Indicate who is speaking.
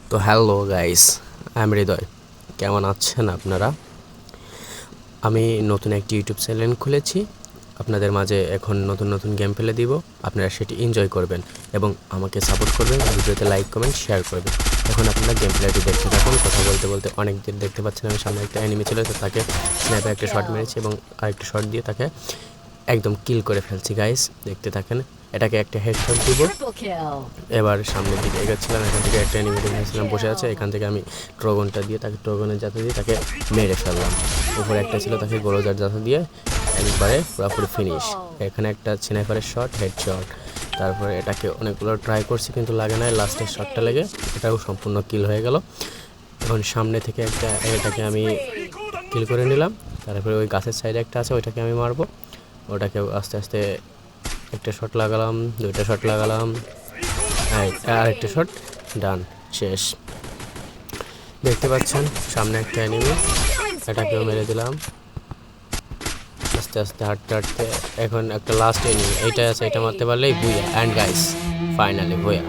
Speaker 1: তো hello guys, আমি হৃদয়। কেমন আছেন আপনারা? আমি নতুন একটি ইউটিউব চ্যানেল খুলেছি। আপনাদের মাঝে এখন নতুন নতুন গেম ফেলে দিব। আপনারা সেটি এনজয় করবেন এবং আমাকে সাপোর্ট করবেন। ভিডিওতে লাইক কমেন্ট শেয়ার করবেন। এখন আপনারা গেম প্লেটি দেখতে থাকুন। কথা বলতে বলতে অনেক দিন দেখতে পাচ্ছেন আমি সামনে একটা অ্যানিমি ছিল, তো তাকে স্ন্যাপে একটা শট মেরেছি এবং আরেকটা শট দিয়ে তাকে একদম কিল করে ফেলছি। গাইস দেখতে থাকেন। এটাকে একটা হেডশট দিব। এবার সামনের দিকে এগোচ্ছিলাম, এখান থেকে একটা এনিমি দেখেছিলাম বসে আছে, এখান থেকে আমি ড্রাগনটা দিয়ে তাকে ড্রাগনের জাতে দিয়ে তাকে মেরে ফেললাম। উপরে একটা ছিল, তাকে গোলজার জাতে দিয়ে একবারে পুরোপুরি ফিনিশ। এখানে একটা স্নাইপারের শট, হেডশট। তারপরে এটাকে অনেকগুলো ট্রাই করছি কিন্তু লাগে না, লাস্টের শটটা লেগে এটাও সম্পূর্ণ কিল হয়ে গেল। এখন সামনে থেকে এটাকে আমি কিল করে নিলাম। তারপরে ওই গাছের সাইডে একটা আছে, ওইটাকে আমি মারবো। ওটাকে আস্তে আস্তে একটা শট লাগালাম, দুইটা শট লাগালাম, আর একটা শট, ডান, শেষ। দেখতে পাচ্ছেন সামনে একটা অ্যানিমি, এটাকেও মেরে দিলাম আস্তে আস্তে হাঁটতে হাঁটতে। এখন একটা লাস্ট এনিমি এইটা আছে, এটা মারতে পারলেই বুয়া। অ্যান্ড গাইস, ফাইনালি বুয়া।